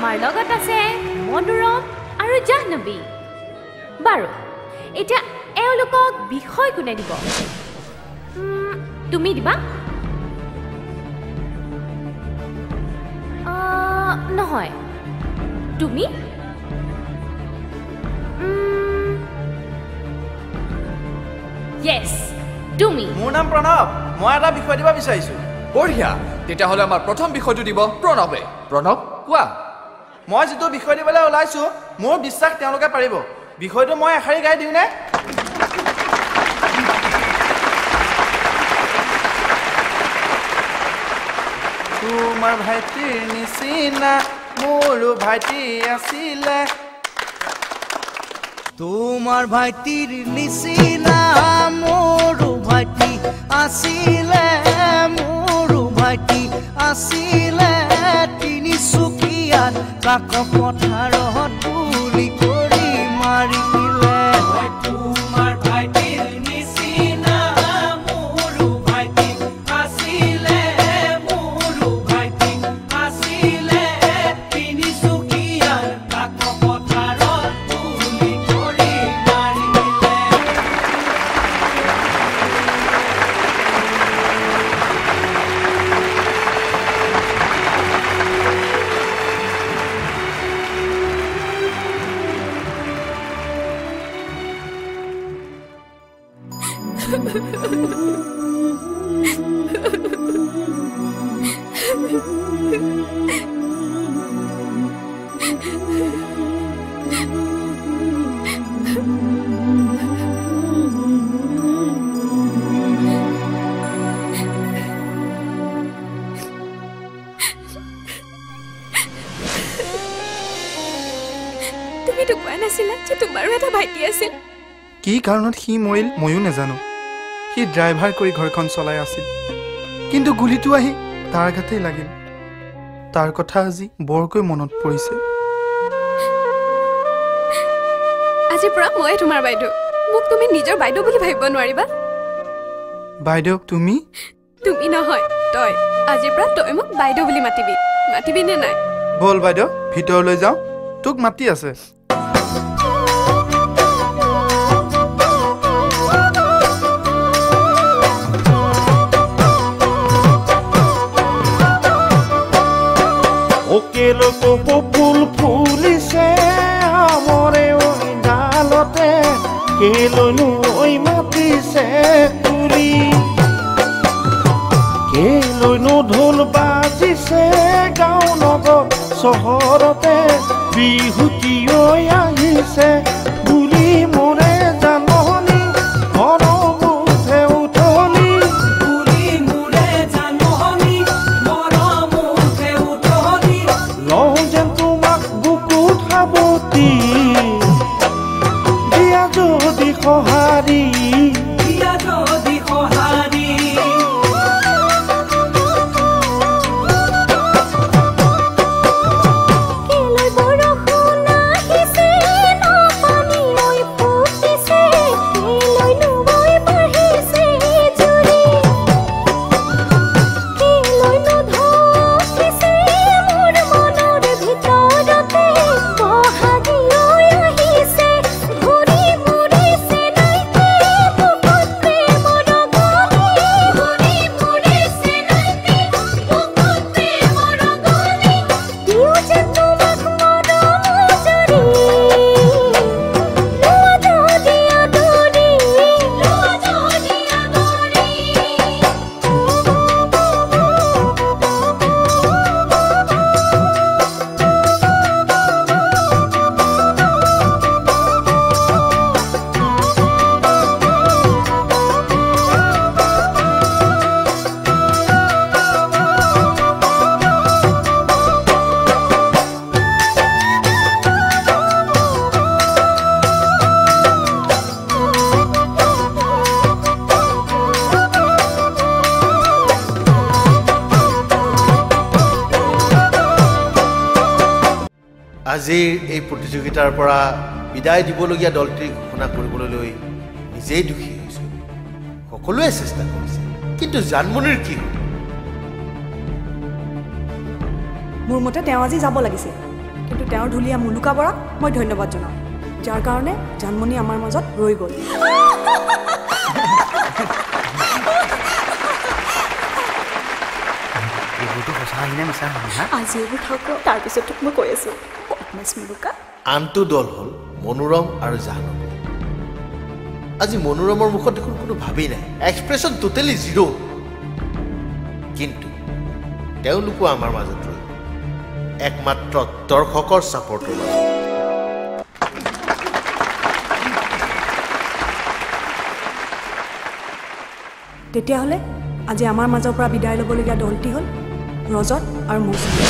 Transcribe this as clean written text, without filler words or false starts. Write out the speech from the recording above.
আমাৰ লগত আছে মনোৰম আৰু জাহ্নবী বাৰু এতিয়া এওঁলোকক বিষয় কোনে দিব তুমি দিবা নহয় তুমি Yes, তুমি মোৰ নাম প্ৰণৱ মই এটা বিষয় দিব বিচাৰিছো বঢ়িয়া তেতিয়াহ'লে আমাৰ প্ৰথম বিষয়টো দিব প্ৰণৱে প্ৰণৱ কোৱা মই যেটো বিষয় দিবলৈ ওলাইছো মোৰ বিশ্বাস তেওঁলোকে পাৰিব বিষয়টো মই এখাৰি গাই দিউনে তোমাৰ ভাইটিৰ নিচিনা মোৰো ভাইটি আছিলে তোমাৰ ভাইটিৰ নিচিনা মোৰো ভাইটি আছিলে মোৰো ভাইটি আছিলে তিনিচুকীয়াত কাক পথাৰত গুলি কৰি মাৰিলে তোমাৰ ভাইটিৰ নিচিনা মোৰো ভাইটি আছিলে মোৰো ভাইটি আছিলে তিনিচুকীয়াত কাক পথাৰত গুলি কৰি মাৰিলে তুমি তো কোৱা নাছিলা যে তোমাৰো এটা ভাইটি আছিল কি কাৰণত সি মৰিল ময়ো নাজানো সি ড্ৰাইভাৰ কৰি ঘৰখন চলাই আছিল কিন্তু গুলিটো আহি তাৰ গাতেই লাগিল তাৰ কথা আজি বৰকৈ মনত পৰিছে আজিৰ পৰা মই তোমাৰ বাইদেউ মোক তুমি নিজৰ বাইদেউ বুলি ভাবিব নোৱাৰিবা বাইদেউ তুমি তুমি নহয় তই আজিৰ পৰা তই মোক বাইদেউ বুলি মাতিবি নে নাই বল বাইদেউ ভিতৰলৈ যাওঁ তোক মাতি আছে Okelo popo pul pulise amore oi dalote kelo nu oi matise tuli kelo nu dhol bajise gao nogo sohorote bihuti oi ahise guli more janoni moro muthe utholi guli more janoni moro muthe utholi Lonjan tumak bukut haboti Dia jodi khohari Dia jodi khohari Keloi borokhon ahise no pani oi phutise keloi nuboi bahise juri keloi no dhokise mor monor ভিতৰতে বহাগি oi ahise ঘুৰি মুৰিছে নাইতে বুকুত প্ৰেমৰ গলি ঘুৰি মুৰিছে নাইতে বুকুত প্ৰেমৰ গলি দিও যে তোমাক মৰম জৰি লোৱা যদি আদৰি আজিৰ এই প্ৰতিযোগিতাৰ পৰা বিদায় দিবলগীয়া দলটিৰ ঘোষণা কৰিবলৈ নিজেই দুখী হৈছো সকলোৱে চেষ্টা কৰিছে কিন্তু জানমনিৰ কি মোৰ মতে তেওঁ আজি যাব লাগিছিল কিন্তু তেওঁৰ ঢুলীয়া মুলুকা বৰাক মই ধন্যবাদ জনাওঁ যাৰ কাৰণে জানমণি আমাৰ মাজত ৰৈ গ'ল এইবোৰতো সঁচা আহিলে মিছা হা আজি এইবোৰ থাকক তাৰপিছত তোক মই কৈ আছোঁ বদমাছ মুলুকা আনটো দল হ'ল মনোৰম আৰু জাহ্নৱী আজি মনোৰমৰ মুখত দেখোন কোনো ভাবেই নাই এক্সপ্ৰেছন টোটেলি জিৰ' কিন্তু তেওঁলোকো আমাৰ মাজত ৰৈ একমাত্ৰ দৰ্শকৰ ছাপৰ্টৰ মাজত তেতিয়াহ'লে আজি আমাৰ মাজৰ পৰা বিদায় ল'বলগীয়া দলটি হ'ল ৰজত আৰু মৌচুমী